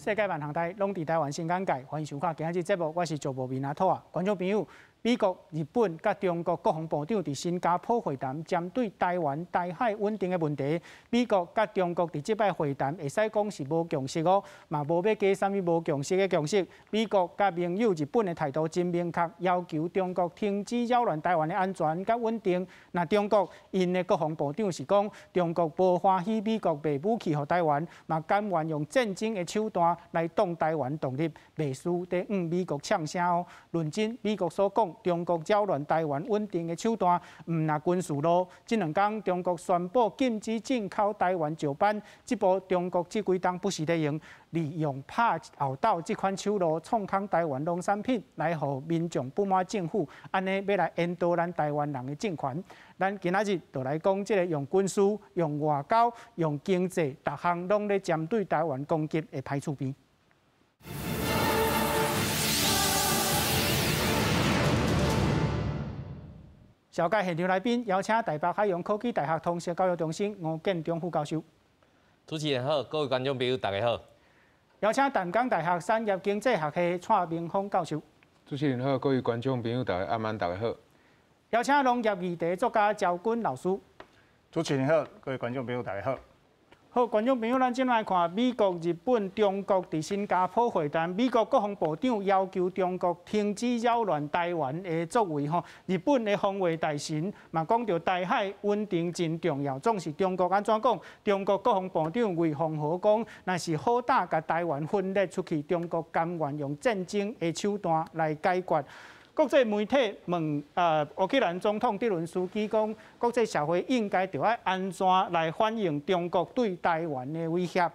世界万航台，拢伫台湾新眼界，欢迎收看今日节目，我是主播明阿土啊，观众朋友。美国、日本甲中国国防部长伫新加坡会谈，针对台湾、台海稳定的问题，美国甲中国伫即摆会谈会使讲是无共识哦，嘛无要加啥物无共识的共识。美国甲盟友日本的态度真明确，要求中国停止扰乱台湾的安全甲稳定。那中国因的国防部长是讲，中国无欢喜美国卖武器予台湾，嘛甘愿用战争的手段来挡台湾独立，袂输伫美国呛声哦。论真，美国所讲。中国扰乱台湾稳定的手段，毋若军事路。这两天，中国宣布禁止进口台湾石斑，这波中国这几档不时在用，利用拍后斗这款手路，创空台湾农产品，来互民众不满政府，安尼要来引导咱台湾人的政权。咱今仔日就来讲，这个用军事、用外交、用经济，逐项拢咧针对台湾攻击的歹处边。小界现场来宾邀请台北海洋科技大学通识教育中心吴建中副教授。主持人好，各位观众朋友大家好。邀请淡江大学产业经济学系蔡明峰教授。主持人好，各位观众朋友大家晚安，大家好。邀请农业议题作家赵军老师。主持人好，各位观众朋友大家好。好，观众朋友，咱今来看美国、日本、中国伫新加坡会谈，美国国防部长要求中国停止扰乱台湾的作为。日本的防卫大臣嘛讲到台海稳定真重要，总是中国安怎讲？中国国防部长魏凤和讲，若是好打甲台湾分裂出去，中国甘愿用战争的手段来解决。国际媒体问乌克兰总统泽伦斯基讲，国际社会应该着爱安怎来反映中国对台湾的威胁？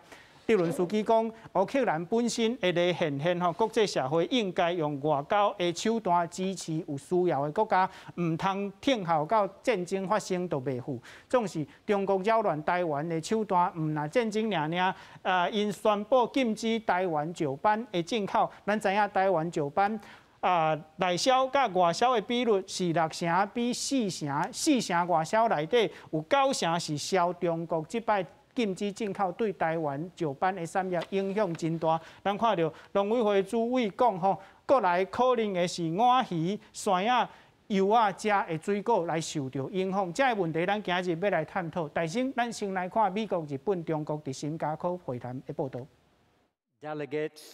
泽伦斯基讲，乌克兰本身会来现国际社会应该用外交的手段支持有需要的国家，唔通听候到战争发生就袂赴。总是中国扰乱台湾的手段，唔若战争尔。因宣布禁止台湾石斑的进口，咱知影台湾石斑。内销甲外销的比率是6成比4成，4成外销内底有9成是销中国。即摆禁止进口对台湾石斑的产业影响真大。咱看到农委会主委讲国内可能的是鲅鱼、鳝仔、油啊、食的水果来受到影响。这个问题咱今日要来探讨。但是咱先来看美国、日本、中国伫新加坡会谈的报道。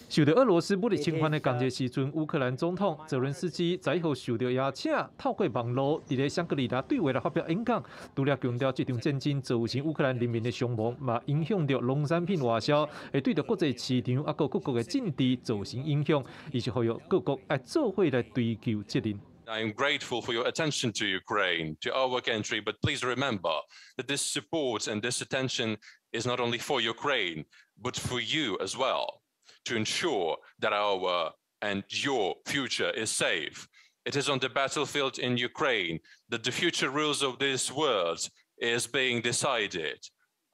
受到俄罗斯武力侵犯的同一时阵，乌克兰总统泽伦斯基在后受到邀请，透过网络伫咧香格里拉对话来发表演讲，除了强调这场战争造成乌克兰人民的伤亡，嘛影响到农产品外销，会对着国际市场啊各国的政治造成影响，以及呼吁各国爱做伙来追求责任。I am grateful for your attention to Ukraine, to our country, but please remember that this support and this attention is not only for Ukraine, but for you as well, to ensure that our and your future is safe. It is on the battlefield in Ukraine that the future rules of this world is being decided,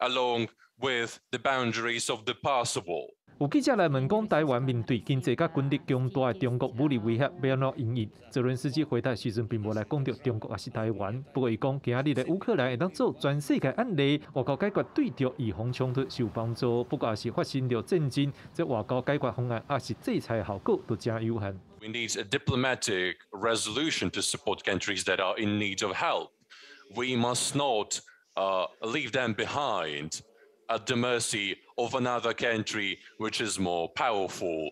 along with the boundaries of the possible. 有记者来问讲，台湾面对经济甲军力强大的中国武力威胁，要安怎应应？泽伦斯基回答时阵并无来讲到中国也是台湾，不过伊讲今日的乌克兰会当做全世界案例，外交解决对着预防冲突受帮助，不过也是发生了战争，这外交解决方案也是制裁效果都真有限。We need a diplomatic resolution to support countries that are in need of help. We must not leave them behind at the mercy of another country which is more powerful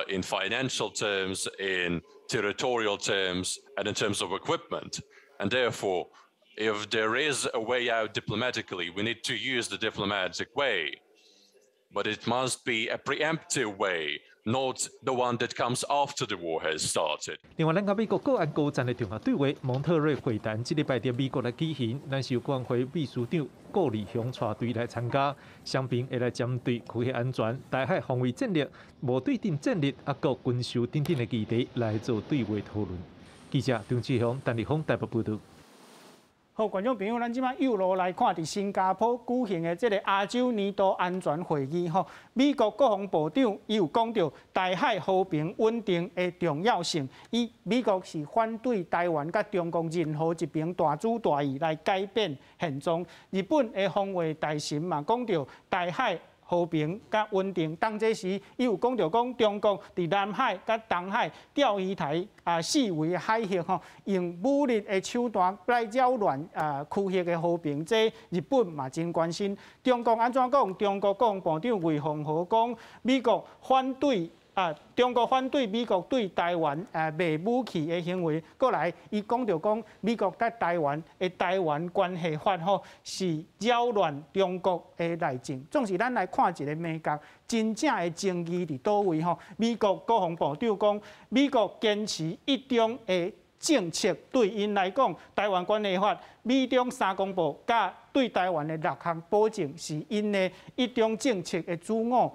in financial terms, in territorial terms, and in terms of equipment. And therefore, if there is a way out diplomatically, we need to use the diplomatic way. But it must be a preemptive way, not the one that comes after the war has started. 另外，咱甲美国国安高层的重要对话蒙特瑞会谈，这礼拜在美国来举行，咱是由国安会秘书长顾立雄带队来参加，双边会来针对区域安全、台海防卫战略、无对称战略啊，各军事等等的议题来做对话讨论。记者张志雄、陈立峰台北报道。好，观众朋友，咱即摆又落来看伫新加坡举行的这个亚洲年度安全会议美国国防部长伊有讲到台海和平稳定的重要性。美国是反对台湾甲中国任何一边大主大意来改变现状。日本的防卫大臣嘛讲到台海和平甲稳定。当这时，伊有讲到讲中国伫南海甲东海钓鱼台四围海域吼，用武力的手段来扰乱区域的和平，这日本嘛真关心。中国安怎讲？中国国防部长魏凤和讲，美国反对。中国反对美国对台湾卖武器的行为，过来，伊讲到讲美国甲台湾的台湾关系法吼是扰乱中国的内政。总是咱来看一个美角，真正的争议伫倒位吼？美国国防部长讲，美国坚持一中的政策，对因来讲，台湾关系法、美中三公报甲对台湾的6项保证是因的一中政策的主拗。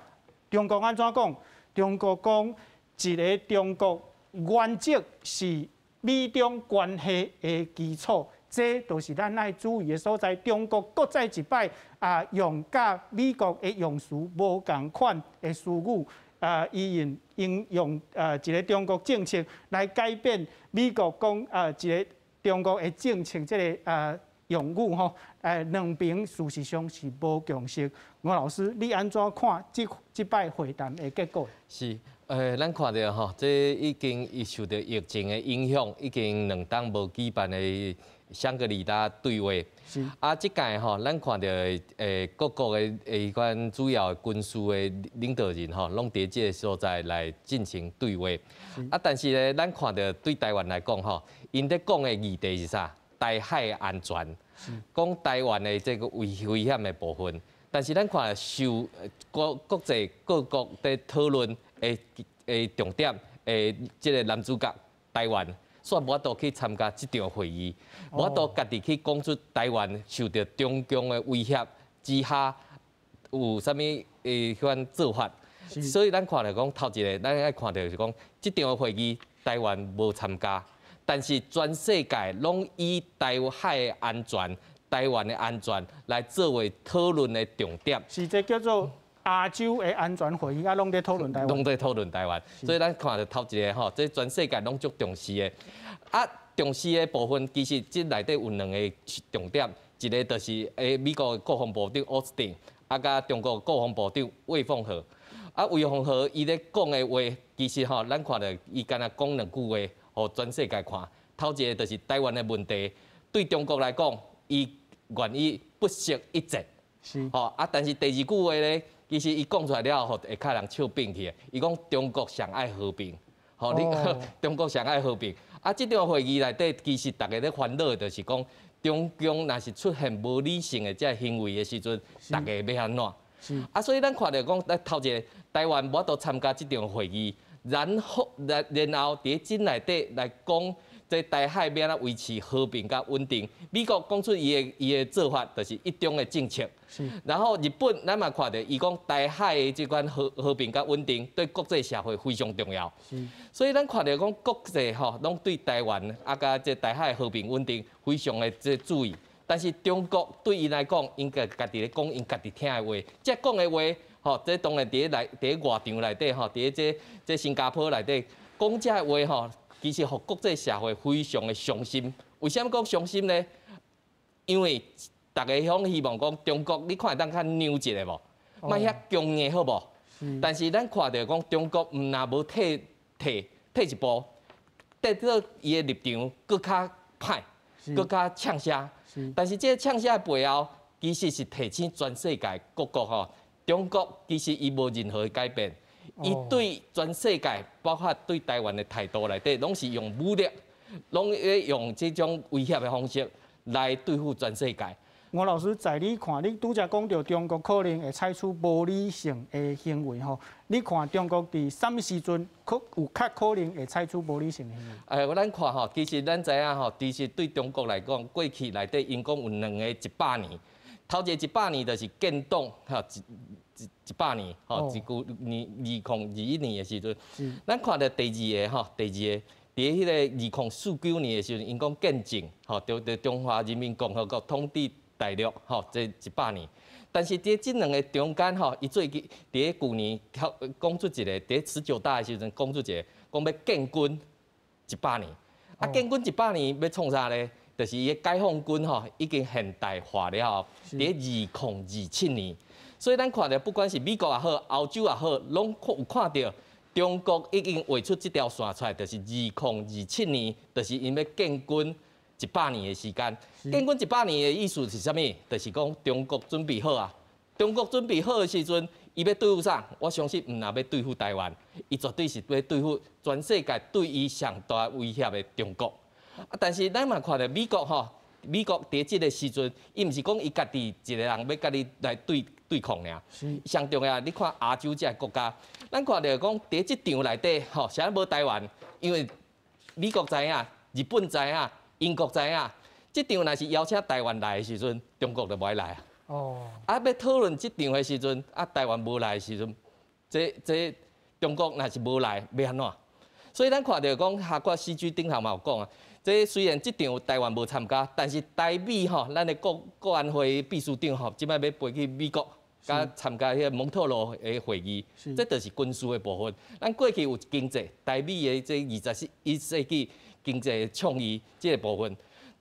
中国安怎讲？中国讲，一个中国原则是美中关系的基础，这就是咱爱注意的所在。中国搁再一摆用甲美国的用词无共款的词语，伊用一个中国政策来改变美国讲一个中国的政策这个用语吼，两边事实上是无共识。吴老师，你安怎看这摆会谈的结果？是，咱看到吼，这已经受到疫情的影响，已经2档无举办的香格里拉对话。是。即届吼，咱看到各国的迄款主要军事的领导人吼，拢伫这个所在来进行对话。但是咧，咱看到对台湾来讲吼，因咧讲的议题是啥？台海安全，讲台湾的这个危险的部分。但是咱看受国际各国在讨论的重点，这个男主角台湾，煞无法度去参加这场会议，无法度家己去讲出台湾受到中共的威胁之下有啥物款做法。所以咱看来讲，头一个咱爱看到就是讲，这场会议台湾无参加，但是全世界拢以台海的安全。台湾的安全来作为讨论的重点，是这叫做亚洲的安全会议，拢在讨论台湾，拢在讨论台湾。所以咱看到头一个吼，这全世界拢足重视的。重视的部分其实这内底有2个重点，一个就是美国国防部长奥斯汀，甲中国国防部长魏凤和。魏凤和伊咧讲的话，其实吼，咱看到伊敢若讲2句话，互全世界看。头一个就是台湾的问题，对中国来讲。伊愿意不惜一战，是但是第2句话咧，其实伊讲出来了后，会较人笑扁去。伊讲中国上爱和平，你中国上爱和平。这场会议内底，其实大家咧烦恼的就是讲，中共若是出现无理性的这行为的时阵，大家要安怎？所以咱看到讲，头一个台湾无法度参加这场会议，然后伫真内底来讲。在台海要安怎维持和平甲稳定？美国讲出伊的做法，就是一中的政策。然后日本，咱嘛看到，伊讲台海的这款和平甲稳定，对国际社会非常重要。所以咱看到讲国际吼，拢对台湾甲这台海和平稳定非常的这注意。但是中国对因来讲，应该家己咧讲因家己听的话，即讲的话，吼，这当然伫外场内底吼，伫这新加坡内底讲这话吼。其实，互国际社会非常的伤心。为什么讲伤心呢？因为大家拢希望讲中国，你看当较扭一下无，莫遐强硬好无？但是咱看到讲中国，若无退一步，得到伊的立场更较歹，更较呛声。但是这呛声的背后，其实是提醒全世界各国吼，中国其实伊无任何的改变。伊对全世界，包括对台湾的态度内底，拢是用武力，拢用这种威胁的方式来对付全世界。吴老师，在你看，你拄则讲到中国可能会采取无理性的行为吼，你看中国伫什么时阵有较可能会采取无理性的行为？咱看吼，其实咱知影吼，其实对中国来讲，过去内底因讲有2个100年，头一个100年就是建党吼100年，一旧年2021年的时阵，咱看到第二个，伫迄个2049年的时阵，因讲建政，对中华人民共和国统治大陆，这100年。但是伫这2个中间，伊最近伫去年讲出一个，伫19大的时阵讲出一个，讲要建军100年。建军100年要创啥呢？就是伊解放军已经现代化了后，伫2027年。所以咱看到不管是美国也好，欧洲也好，拢有看到中国已经画出这条线出来，就是2027年，就是因要建军100年的时间。建军100年的意思是啥物？就是讲中国准备好啊。中国准备好的时阵，伊要对付啥？我相信，唔若要对付台湾，伊绝对是要对付全世界对伊上大威胁的中国。啊，但是咱嘛看到美国吼，美国伫即个时阵，伊毋是讲伊家己一个人要甲你来对抗尔。上重要，你看亚洲这国家，咱看到讲伫即场内底吼，啥无台湾，因为美国知影，日本知影，英国知影，即场若是邀请台湾来的时阵，中国就无爱来啊。啊，要讨论即场的时阵，啊，台湾无来的时阵，这中国若是无来，要安怎？所以咱看到讲，下国CG顶头嘛有讲啊，这虽然即场台湾无参加，但是台美吼，咱的国安会秘书长吼，即摆要飞去美国，甲参加迄个蒙特罗的会议，这就是军事的部分。咱过去有经济，台美的这21世纪经济创意这个部分，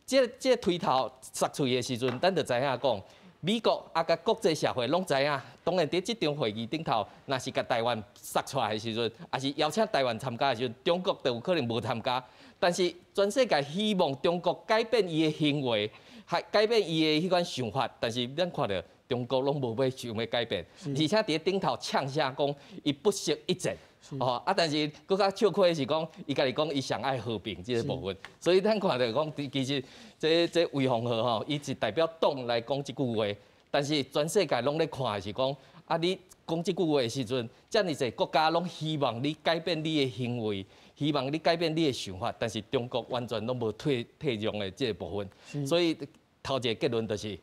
这推头杀出的时阵，咱就知影讲。美国啊，甲国际社会拢知影，当然伫即场会议顶头，若是甲台湾杀出来的时阵，也是邀请台湾参加的时阵，中国就有可能无参加。但是全世界希望中国改变伊的行为，还改变伊的迄款想法，但是咱看到中国拢无想要改变，而且伫顶头呛下讲伊不惜一战。哦啊，但是更较笑亏的是讲，伊家己讲伊上爱和平这个部分，所以咱看到讲，其实这魏凤和吼，伊是代表党来讲即句话，但是全世界拢咧看的是讲，啊你讲即句话的时阵，遮尔侪国家拢希望你改变你的行为，希望你改变你的想法，但是中国完全拢无退让的这个部分，所以头一个结论就是。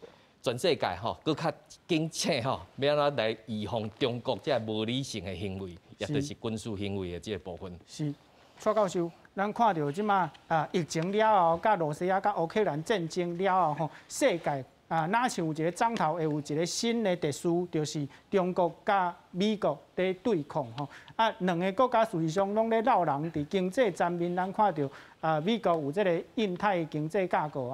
全世界吼，搁较警醒吼，要安怎来预防中国这无理性的行为，也就是军事行为的这个部分。是，蔡教授，咱看到即马疫情了后，甲罗西亚、甲乌克兰战争了后，吼，世界哪像有一个章头，会有一个新的特殊，就是中国甲美国在对抗吼。两个国家事实上拢咧闹人，伫经济层面，咱看到美国有这个印太经济架构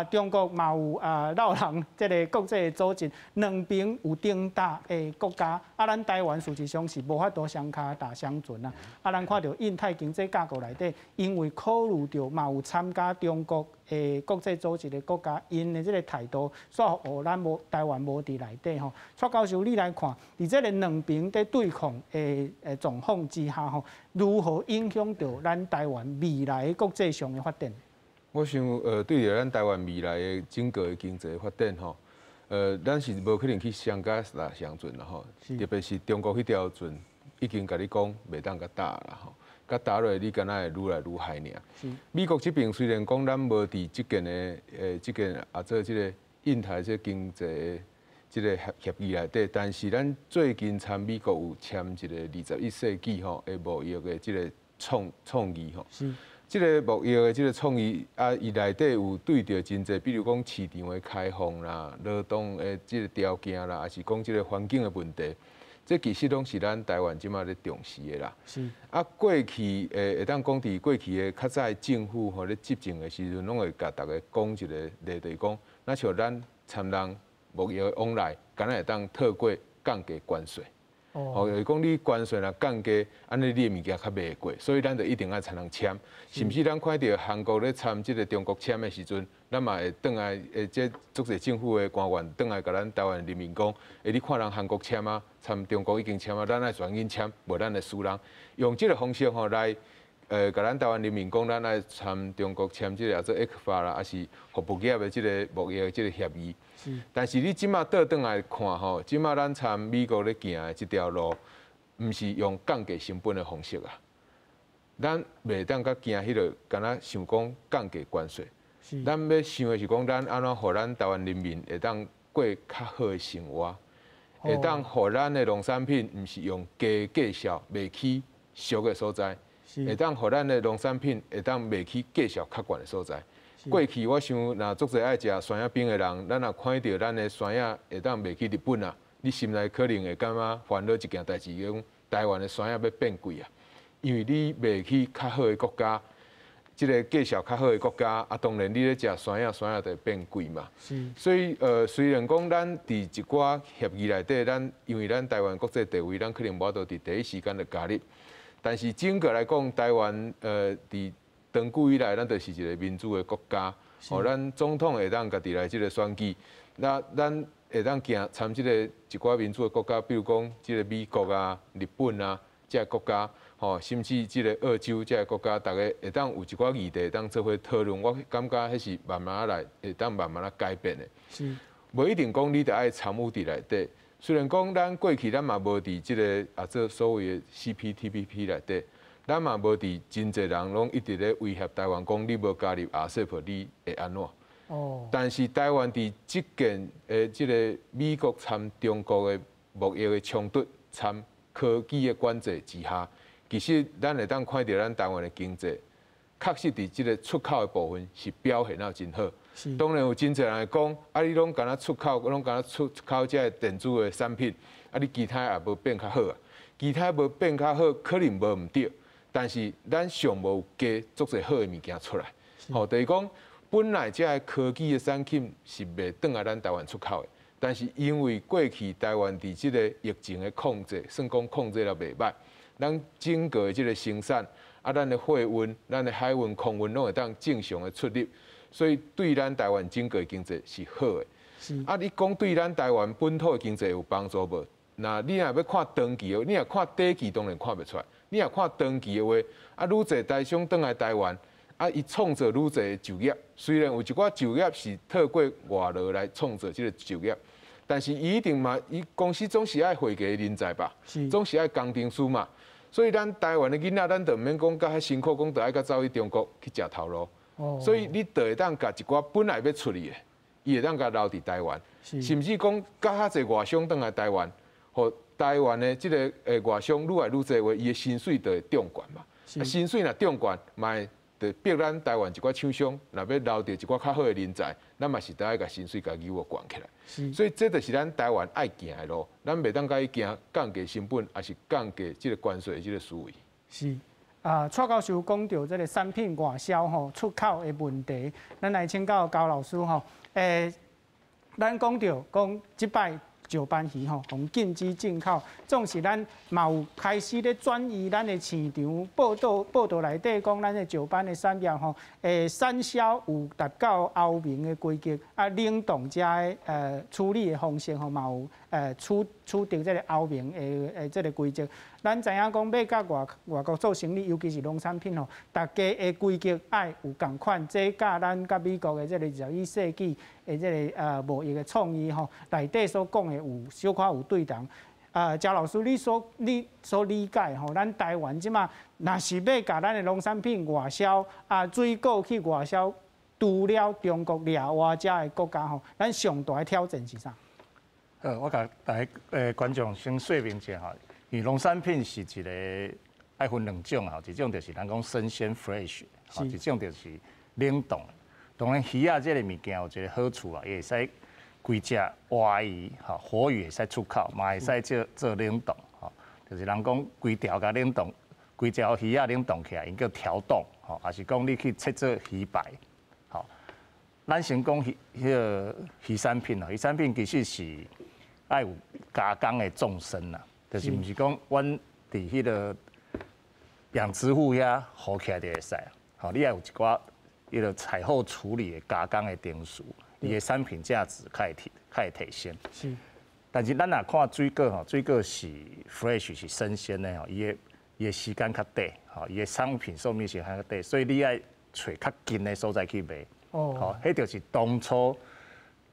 中国嘛有闹人，这个国际组织，两边有重大的国家，咱台湾事实上是无法度相卡打相存咱看到印太经济架构内底，因为考虑到嘛有参加中国的国际组织的国家，因的这个态度，所以咱台湾无伫内底吼。蔡教授，你来看，伫这个两边在对抗的状况之下吼，如何影响到咱台湾未来国际上的发展？我想，对着咱台湾未来的整个的经济发展吼，咱是无可能去相加啦相准啦吼，特别是中国迄条船已经甲你讲袂当甲打啦吼，甲打落你敢若会愈来愈害尔。美国这边虽然讲咱无伫即件的即件做即个印太即经济的即个协议内底，但是咱最近参美国有签一个21世纪吼的贸易的即个创意吼。即个贸易的即个创意伊内底有对着真济，比如讲市场的开放啦、劳动的即个条件啦，还是讲即个环境的问题，这其实拢是咱台湾即马咧重视的啦。过去会当讲伫过去的较早政府吼咧执政的时阵，拢会甲大家讲一个例题，讲那像咱参人贸易的往来，敢若会当透过降低关税。就是讲你关税若降低，安尼你的物件较卖过，所以咱就一定要才能签。甚至咱看到韩国咧参即个中国签的时阵，咱嘛会转来这足侪政府的官员转来甲咱台湾人民讲，你看人韩国签啊，参中国已经签啊，咱爱全紧签，无咱会输人。用即个方式吼来甲咱台湾人民讲，咱爱参中国签即个做 ECFA 啦，还是互贸业的即个贸易的即个协议。但是你即马倒转来看吼，即马咱参美国咧行的即条路，毋是用降低成本的方式啊。咱袂当甲行迄个，敢若想讲降低关税。咱要想的是讲，咱安怎互咱台湾人民会当过较好的生活，会当互咱的农产品毋是用低价销卖去俗的所在，会当互咱的农产品会当卖去价销较悬的所在。过去我想，若足侪爱食酸鸭冰的人，咱若看到咱的酸鸭会当卖去日本啊，你心内可能会感觉烦恼一件代志，讲台湾的酸鸭要变贵啊，因为你卖去较好的国家，即个绩效较好的国家，啊，当然你咧食山药就会变贵嘛。是。所以虽然讲咱伫一寡协议内底，因为咱台湾国际地位，咱可能无法度伫第一时间就加入。但是整个来讲，台湾伫长久以来，咱就是一个民主的国家。咱总统会当家己来即个选举，那咱会当参即个一寡民主的国家，比如讲即个美国啊、日本啊，这个国家。甚至即个澳洲这个国家，大家会当有一寡议题当做伙讨论，我感觉迄是慢慢来，会当慢慢来改变的。是，无一定讲你得爱参与伫内底。虽然讲咱过去咱嘛无伫即个做所谓的 CPTPP 内底，咱嘛无伫真侪人拢一直咧威胁台湾，讲你无加入 RCEP 你会安怎？哦。但是台湾伫即件即个美国参中国的贸易的冲突、参科技的管制之下。其实，咱会当看到咱台湾的经济，确实伫即个出口的部分是表现得真好。当然有真侪人会讲，啊，你拢敢若出口，拢敢若出口这电子的产品，啊，你其他也无变较好啊。其他无变较好，可能无毋对，但是咱尚无加足侪好的物件出来。就是讲，本来这个科技的产品是袂转来咱台湾出口的，但是因为过去台湾伫即个疫情的控制，算讲控制了袂歹。咱整个即个生产，啊，咱的货运、咱的海运、空运拢会当正常的出入，所以对咱台湾整个经济是好的。啊，你讲对咱台湾本土的经济有帮助无？那你若要看长期的，你若看短期当然看袂出来。你若看长期的话，啊，愈侪台商倒来台湾，啊，伊创造愈侪就业。虽然有一寡就业是透过外劳来创造即个就业。但是伊一定嘛，伊公司总是爱会给人才吧，总是爱工程师嘛。所以咱台湾的囡仔，咱就毋免讲甲遐辛苦，讲就爱甲走去中国去食头路。所以你就会当甲一寡本来要出去的，伊会当甲留伫台湾，甚至讲甲遐侪外商倒来台湾，互台湾的即个外商愈来愈侪话，伊的薪水就会中悬嘛。薪水若中悬，嘛就逼咱台湾一寡厂商，若要留着一寡较好的人才，咱嘛是得爱甲薪水甲义务悬起来。所以这就是咱台湾爱行的路，咱袂当甲伊行降低成本，也是降低即个关税的即个思维。是蔡教授讲到这个产品外销出口的问题，咱来请教高老师咱讲到讲即摆石斑鱼从禁止进口，总是咱嘛有开始咧转移咱的市场。报道内底讲，咱的石斑的产业产销有达到欧盟的规格，啊，冷冻遮的处理的方式嘛有取得这个欧盟的这个规则。咱知影讲要甲外国做生意，尤其是农产品大家的规格爱有共款，这甲咱甲美国的这个21世纪的这个贸易的创意内底所讲的有小可有对同。焦老师，你所理解咱台湾即马若是要甲咱的农产品外销水果去外销，除了中国以外遮的国家咱上大的挑战是啥？我甲大家观众先说明一下因为农产品是一个爱分两种一种就是咱讲生鲜 fresh， 一种就是冷冻。当然鱼这个物件有一个好处伊会使规只活鱼活鱼会使出口，嘛会使做冷冻就是人讲规条甲冷冻，规条鱼冷冻起来，因叫条冻也是讲你去切做鱼排咱先讲迄个鱼产品鱼产品其实是爱有加工的纵深就是毋是讲阮伫迄个养殖户遐好起来就会使你要有一寡迄个采后处理的加工的点数，伊的产品价值较会提升。是，但是咱若看水果水果是 fresh 是新鲜的伊的时间较短伊的商品寿命是较短，所以你爱找较近的所在去卖。迄就是当初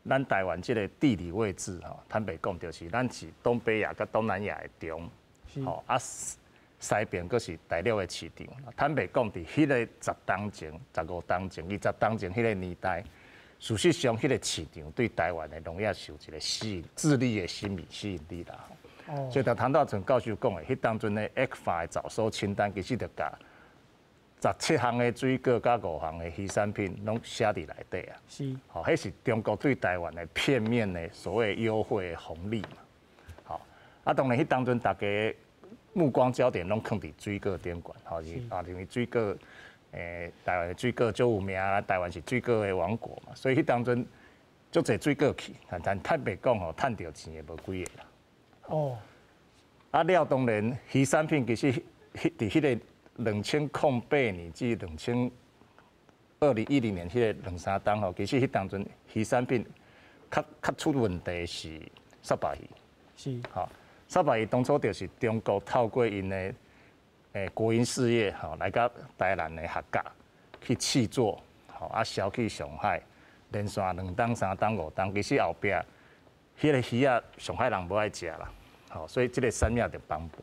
咱台湾这个地理位置坦白讲，就是咱是东北亚甲东南亚的中，西边佫是大陆的市场。坦白讲，伫迄个10当前、15当前、20当前迄个年代，事实上迄个市场对台湾的农业是有一个智力的吸引力啦。所以，唐道成教授讲的，迄当阵的 ECFA 的早收清单，其实就甲17项的水果甲5项的鱼产品拢写伫内底啊。是，迄是中国对台湾的片面的所谓优惠的红利嘛。当然，迄当阵大家目光焦点拢放伫水果顶悬，因为水果台湾的水果就有名啦，台湾是水果的王国嘛，所以迄当阵足侪水果去，但坦白讲吼，趁到钱的无几个啦。哦，啊了当然，鱼产品其实伫迄个2008年至2010年迄个2、3档吼，其实迄当阵鱼产品较出问题是沙巴鱼。是，吼，沙巴鱼当初就是中国透过因的国营事业吼，来甲台南的合作去试做，吼啊销去上海，连续2档、3档、5档，其实后壁迄个鱼啊，上海人无爱食啦，吼，所以即个产业就崩盘，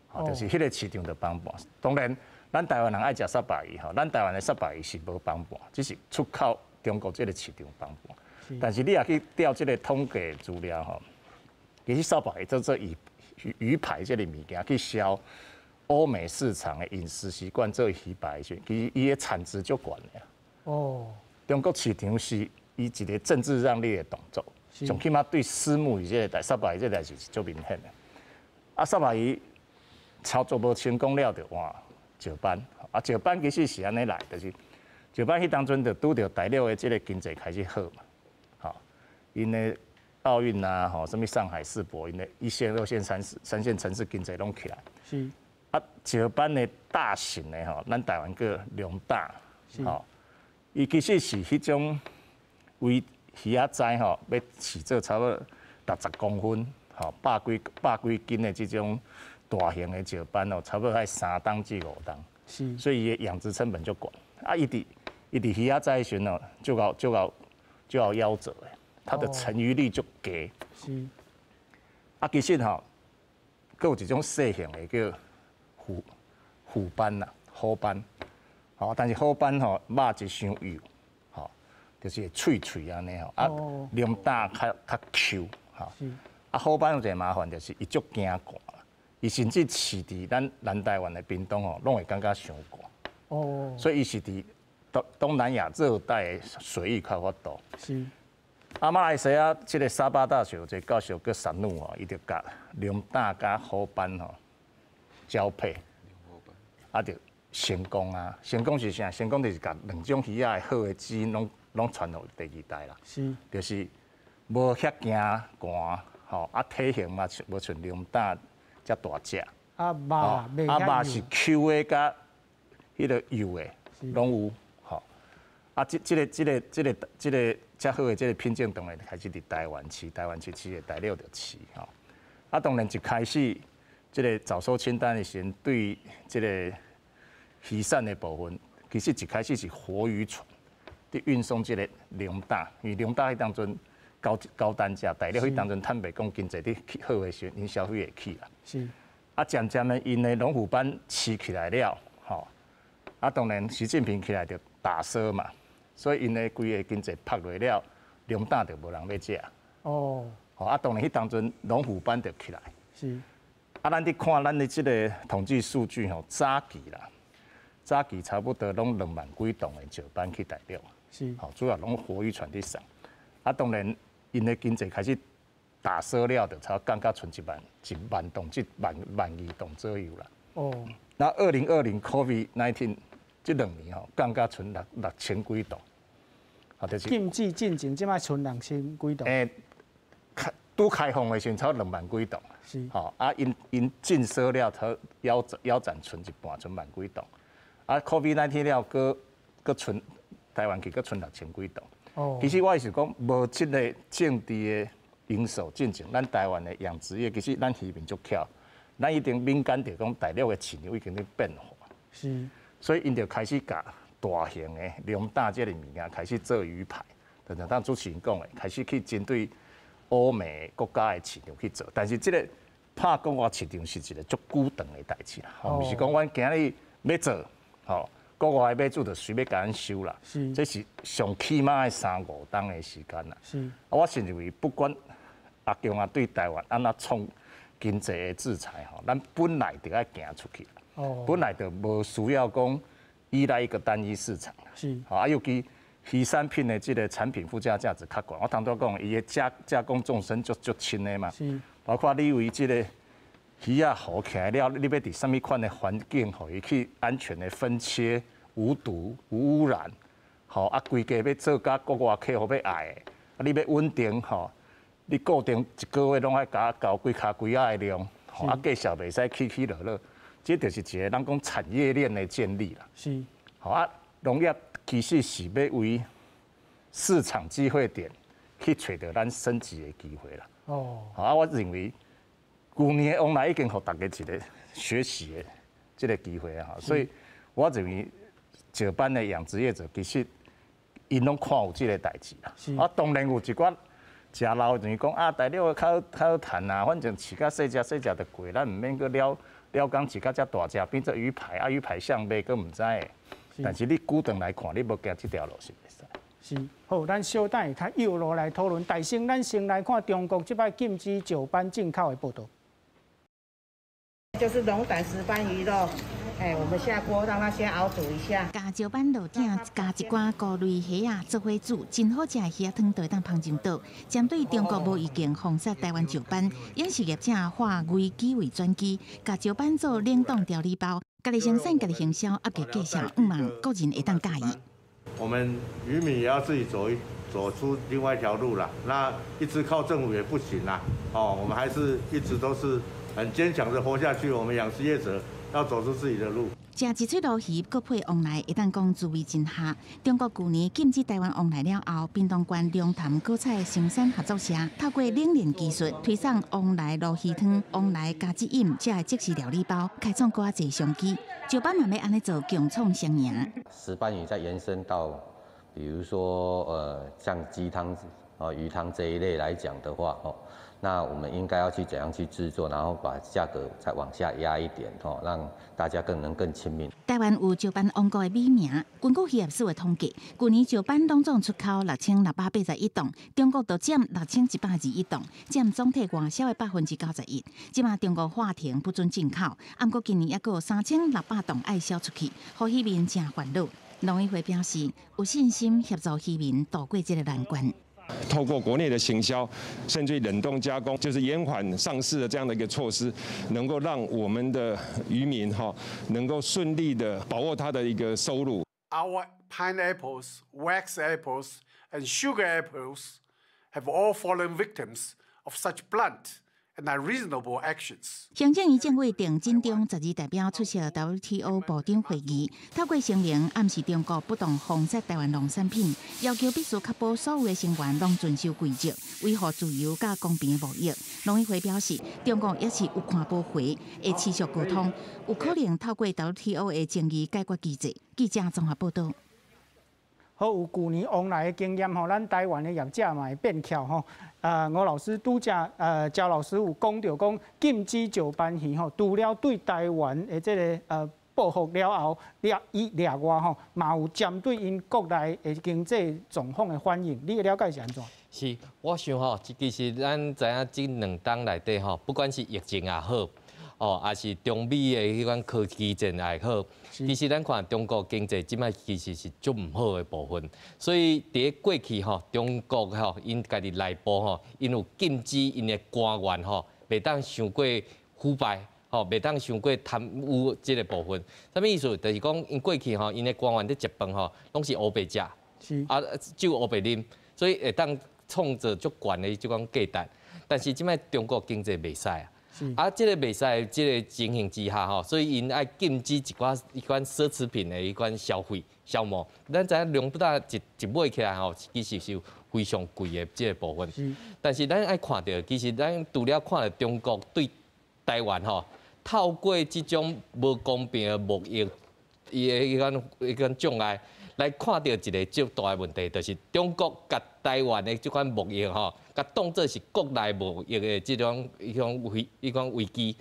吼，就是迄个市场就崩盘。当然，咱台湾人爱食沙巴鱼，吼，咱台湾的沙巴鱼是无崩盘，只是出口中国即个市场崩盘。但是你也去调即个统计资料吼，其实沙巴鱼做鱼排即个物件去销欧美市场的饮食习惯做鱼排时，其实伊的产值就悬了。哦，中国市场是伊一个政治让利的动作，上起码对虱目鱼这个沙巴鱼这代志是足明显的。啊，沙巴鱼操作无成功了，就换石斑。啊，石斑其实是安尼来，就是石斑迄当阵就拄着大陆的这个经济开始好嘛。因的奥运啊，吼，什么上海世博，因的1线、2线、3线城市经济拢起来。是。啊，石斑的大型的吼，咱台湾个量大，吼，伊其实是迄种为鱼仔仔吼，要饲做差不多60公分，吼，百几斤的这种大型的石斑哦，差不多爱3档至5档。是。所以伊的养殖成本就高。啊，伊伫鱼仔仔时阵哦，就要夭折的。它的成鱼率就低。是。啊，其实吼，佫有一种细型的叫虎斑啦，虎斑。吼，但是虎斑吼肉质伤幼，吼，就是脆安尼吼，啊，量大较 Q， 吼。啊，虎斑有一个麻烦就是伊足惊寒，伊甚至饲伫咱南台湾的屏东吼，拢会感觉伤寒。哦。所以伊是伫东南亚热带的水域较发多。是。啊，马来西亚即个沙巴大学有一个教授叫萨努吼，伊就甲龙大甲虎斑吼交配，啊，就成功啊！成功是啥？成功就是甲2种鱼仔的好的基因拢传到第2代啦。是，就是无遐惊寒，吼啊，体型嘛无像龙大遮大只。啊，肉是 Q 的甲迄个幼的拢有，吼啊，这个。较好的这个品种当然开始伫台湾饲，台湾饲的大陆就饲吼。啊，当然一开始这个早收清单的时阵，对这个鱼产的部分，其实一开始是活渔船伫运送这个龙大，因为龙大迄当阵高单价，大陆迄当阵坦白讲经济伫好的时阵，因消费会起啦。是。啊，渐渐的因的龙虎斑饲起来了，吼。啊，当然习近平起来就打奢嘛。所以因的规个经济拍落了，龙胆就无人要食。哦。哦，啊，当然迄当阵龙虎斑就起来。是。啊，咱伫看咱的即个统计数据吼，早期差不多拢2万几栋的石斑去大陆。是。吼，主要拢活渔船伫送。啊，当然因的经济开始打奢了，就差降到剩1万栋至1万2栋左右啦。哦。那2020 COVID-19。这2年吼，降到剩6000几栋，啊，就是禁止进境，即摆剩6000几栋。拄开放的时阵，差2万几栋。是。吼，啊，因禁奢了，它腰斩剩一半，剩万几栋。啊 ，COVID-19 了，搁剩台湾去，搁剩6000几栋。哦。其实我是讲，无即个政治的因素进程，咱台湾的养殖业其实咱渔民足巧，咱一定敏感着讲大陆的市场已经在变化。是。所以因就开始甲大型的龙胆这类物件开始做鱼排，就像主持人讲的，开始去针对欧美国家的市场去做。但是这个拍国外市场是一个足久长的代志啦，吼，不是讲阮今日要做，吼，国外的买主就随便甲咱收啦。是，这是上起码的3、5档的时间啦。是，我甚至为不管阿中啊对台湾安怎创经济的制裁，吼，咱本来就要行出去。哦，本来就无需要讲依赖一个单一市场，是，好啊，尤其鱼产品的这个产品附加价值较高。我当初讲，伊的加工纵深足轻的嘛，是，包括你为这个鱼啊好起来了，你要伫什么款的环境，互伊去安全的分切、无毒、无污染，吼啊，规家要做甲国外客户要爱的，啊，你要稳定吼，你固定一个月拢爱甲交几卡几啊的量，吼啊，绩效袂使起起落落，这就是一个咱讲产业链的建立啦。是，好啊，农业其实是要为市场机会点去找到咱升级的机会啦。哦，好啊，我认为去年的往来已经给大家一个学习的这个机会啊，所以我认为石斑的养殖业者其实因拢看有这个代志啦。啊，当然有一寡食老就是讲啊，大陆较好谈啊，反正饲甲细只就过，咱唔免去了讲饲甲遮大只，变做鱼排啊，鱼排相卖佫唔知的。但是你久长来看，你无行这条路是袂使。是，好，咱稍等下较右路来讨论。大先，咱先来看中国即摆禁止石斑进口的报道。就是龙胆石斑鱼肉，我们下锅让它先熬煮一下。加石斑落鼎，加一寡菇类虾啊做伙煮，真好食的虾汤就会当烹上桌。针对中国无意见封杀台湾石斑，饮食业者化危机为转机，加石斑做冷冻调理包，家己生产家己行销，啊给介绍，毋望个人会当介意。我们渔民也要自己走出另外一条路啦。那一直靠政府也不行啦。哦，我们还是一直都是很坚强的活下去。我们养殖业者要走出自己的路。食一撮鲈鱼，搁配往来，会当讲滋味真下。中国去年禁止台湾往来了后，屏东县龙潭果菜生产合作社透过冷链技术推送往来鲈鱼汤、往来加汁饮这即食料理包，开创更侪商机。石斑嘛要安尼做，共创双赢。石斑鱼再延伸到，比如说像鸡汤、鱼汤这一类来讲的话，那我们应该要去怎样去制作，然后把价格再往下压一点，让大家更亲民。台湾有石斑王国的美名，根据渔业署的统计，去年石斑拢总出口6681吨，中国就占6121吨，占总体外销的91%。即马中国划停不准进口，不过今年还有3600吨爱销出去，互渔民真烦恼。农委会表示有信心协助渔民渡过这个难关。透过国内的行销，甚至冷冻加工，就是延缓上市的这样的一个措施，能够让我们的渔民能够顺利的把握他的一个收入。Our pineapples, wax apples, and sugar apples have all fallen victims of such blunt and unreasonable actions. 行政院政委郑振中12代表出席 WTO 部长会议，透过声明暗示中国不当封杀台湾农产品，要求必须确保所有的成员拢遵守规则，维护自由甲公平的贸易。农委会表示，中国也是有看不回，会持续沟通，有可能透过 WTO 的争议解决机制。记者综合报道。好，有去年往来的经验吼，咱台湾的业者嘛会变巧吼。吴老师拄则焦老师有讲到讲禁止石斑鱼吼，除了对台湾的这个报复了后，掠外吼，嘛有针对因国内的经济状况的反应。你的了解是安怎？是，我想吼，其实咱知影这2冬内底吼，不管是疫情也好。也是中美的迄款科技战也好，其实咱看中国经济即摆其实是足唔好的部分，所以伫过去中国因家己内部因有禁止因的官员袂当伤过腐败，袂当伤过贪污即个部分。啥物意思？就是讲因过去因的官员咧食饭拢是乌白食，酒乌白啉，所以会当创造足悬的即种价值。但是即摆中国经济袂使啊。这个袂使，这个情形之下所以因爱禁止一款奢侈品的一款消费消磨。咱知影量不大一买起来其实是非常贵的这个部分。但是咱爱看到，其实咱除了看到中国对台湾透过这种无公平的贸易，伊的一款障碍。来看到一个最大的问题，就是中国甲台湾的这款贸易甲当作是国内贸易的这种一种危机。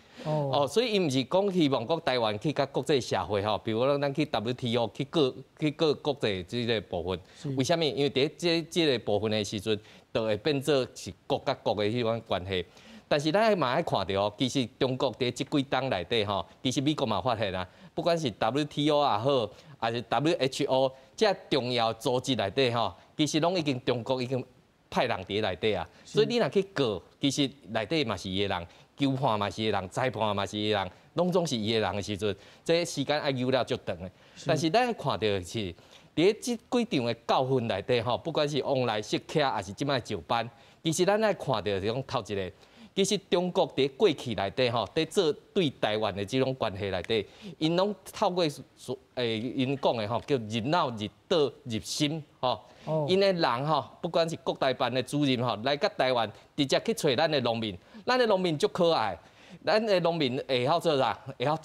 所以伊毋是讲希望台湾去甲国际社会比如讲咱去 WTO 去国际这个部分。为什么？因为伫这个部分的时阵，就会变做是国甲国的迄种关系。但是咱嘛爱看到其实中国伫这几冬内底其实美国嘛发现啊，不管是 WTO 也好，还是 WHO 这重要组织内底其实拢已经中国已经派人伫内底啊。所以你若去告，其实内底嘛是伊的人，球判嘛是伊人，裁判嘛是伊人，拢总是伊个人的时阵，这时间爱游了足长的。但是咱看到的是，伫即几场的教训内底吼，不管是往来失客，还是即摆石斑，其实咱爱看到是讲头一个。其实中国伫过去内底吼，伫做对台湾的即种关系内底，因拢透过因讲的吼，叫入脑、入岛、入心吼。因的人吼，不管是国台办的主任吼，来甲台湾直接去找咱的农民，咱的农民足可爱，咱的农民会晓做啥？会晓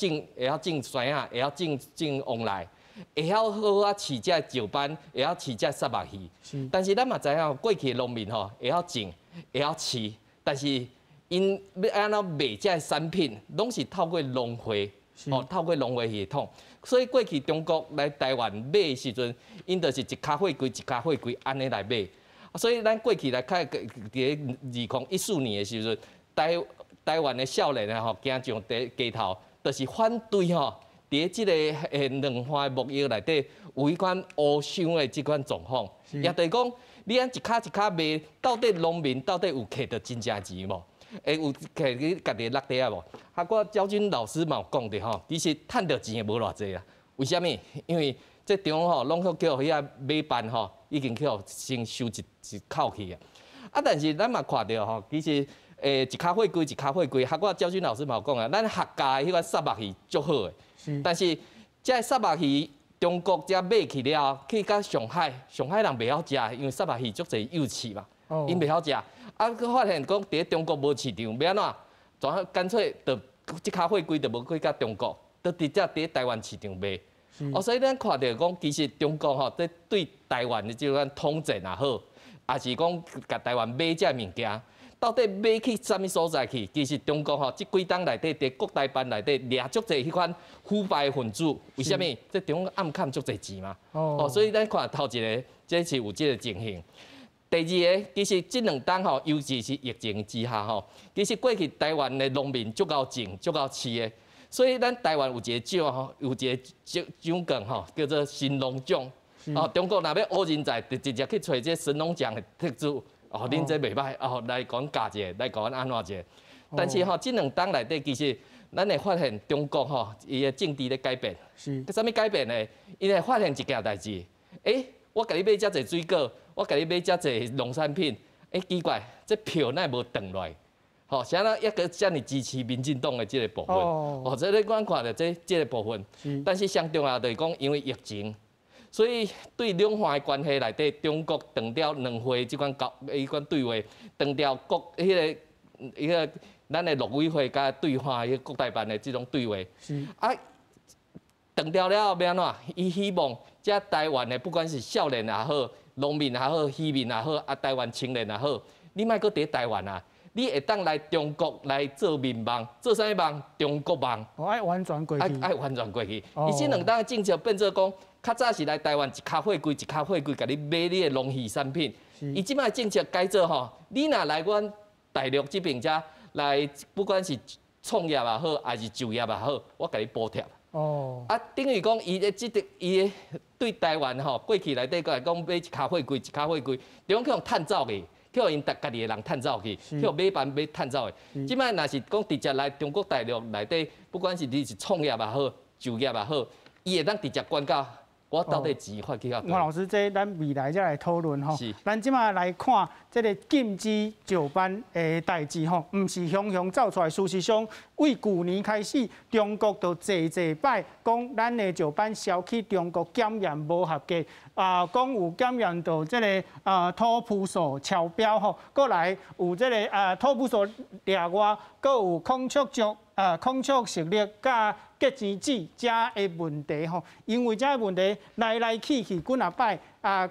种水啊，会晓种往来，会晓好啊饲只石斑，会晓饲只沙目鱼。但是咱嘛知影，过去的农民吼，会晓种，会晓饲，但是因要安怎卖这产品，拢是透过农会，透过农会系统。所以过去中国来台湾买的时阵，因就是一卡货柜一卡货柜安尼来买。所以咱过去来看，伫2014年的时阵，台湾的少年啊吼，行上街头，就是反对吼，伫即个两岸贸易内底有一款乌商的即款状况，也就是讲，你安一卡一卡卖，到底农民到底有摕到真正钱无？有摕去家己落地啊无？我昭君老师嘛有讲着吼，其实趁到钱的无偌济啦。为虾米？因为这中吼拢去叫遐买办吼，已经去先收一口气啊。但是咱嘛看到吼，其实一卡货柜一卡货柜，我昭君老师嘛有讲啊，咱客家的迄个沙目鱼足好的，但是这沙目鱼中国才买去了，去到上海人袂晓食，因为沙目鱼足侪幼刺嘛，因袂晓食。佮发现讲伫中国无市场，要安怎？干脆就即卡货柜就无去到中国，就直接伫台湾市场卖。所以咱看到讲，其实中国吼，对台湾的即款统战也好，也是讲甲台湾买这物件，到底买去啥物所在去？其实中国吼，即几档内底伫国台办内底掠足侪迄款腐败分子，为虾米？即中暗砍足侪钱嘛。所以咱看头一个，这是有即个情形。第二个，其实即两档吼，尤其是疫情之下吼，其实过去台湾的农民足够种、足够饲的，所以咱台湾有一个奖吼，有一个奖项吼，叫做神农奖。中国若要学人才，就直接去找这神农奖的特助，恁这袂歹，来讲教一下，来讲安怎一下。但是吼，即两档内底其实咱会发现中国吼，伊的政治咧改变。啥物改变呢？伊会发现一件代志，我甲你买遮侪水果，我甲你买遮侪农产品，奇怪，这票奈无转来，啥啦，一个遮尔支持民进党的即个部分，这咧咱看到这个部分，但是上重要就是讲，因为疫情，所以对两岸的关系内底，中国断掉两会即款对话，断掉国迄个咱的陆委会甲对话迄国台办的即种对话，断掉了后要安怎？伊希望遮台湾的不管是少年也好，农民也好，渔民也好，台湾青年也好，你莫搁伫台湾啊！你会当来中国来做民梦，做啥物梦？中国梦。爱完全过去。爱完全过去。伊即两档政策变做讲，较早是来台湾一卡货柜一卡货柜，甲你买你的农渔产品。伊即摆政策改做吼，你若来阮大陆这边遮来，不管是创业也好，还是就业也好，我甲你补贴。等于讲伊伊对台湾吼，过去内底来讲买一卡货柜一卡货柜，中去用趁走去，去用因家己的人趁走去，去用买办买趁走的。即摆若是讲直接来中国大陆内底，不管是你是创业也好，就业也好，伊会当直接管到我到底钱发去到。王老师，这咱未来再来讨论吼。咱即马来看这个禁止石斑的代志吼，唔是雄雄走出来。事实上，为去年开始，中国就侪摆讲咱的石斑销去中国检验无合格，讲有检验到这个土圃素超标吼，过来有这个土圃素掠外，搁有孔雀石。孔雀石粒甲结晶子遮的问题吼，因为遮的问题来去几啊摆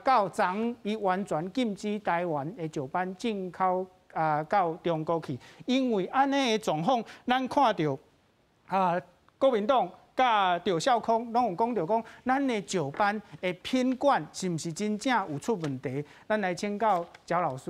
到昨伊完全禁止台湾的石斑进口到中国去，因为安尼的状况，咱看到国民党甲赵少康拢有讲到讲，咱的石斑的品管是毋是真正有出问题？咱来请教焦老师，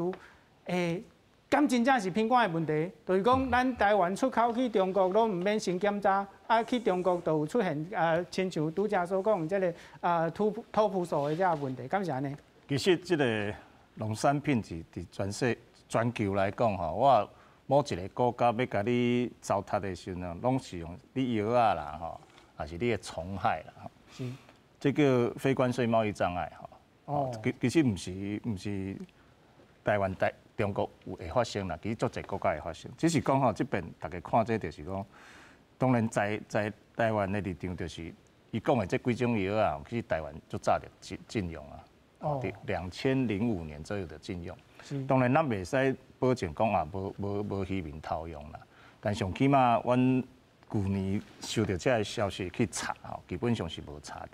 敢真正是品管的问题，就是讲咱台湾出口去中国都唔免先检查，去中国就有出现亲像拄则所讲这个土圃素的这个问题，敢是安尼？其实这个农产品是伫全球来讲吼，我某一个国家要甲你糟蹋的时候，拢是用你药啊啦吼，还是你的虫害啦吼。是。这叫非关税贸易障碍吼。哦。其实唔是台湾中国会发生啦，其实足侪国家会发生。只是讲吼，这边大家看这就是讲，当然在台湾的立场就是，伊讲的这几种药啊，其实台湾足早就禁用啊。哦。2005年左右的禁用。当然，咱袂使保证讲啊，无虚名偷用啦。但上起码，阮去年收到这个消息去查吼，基本上是无查到。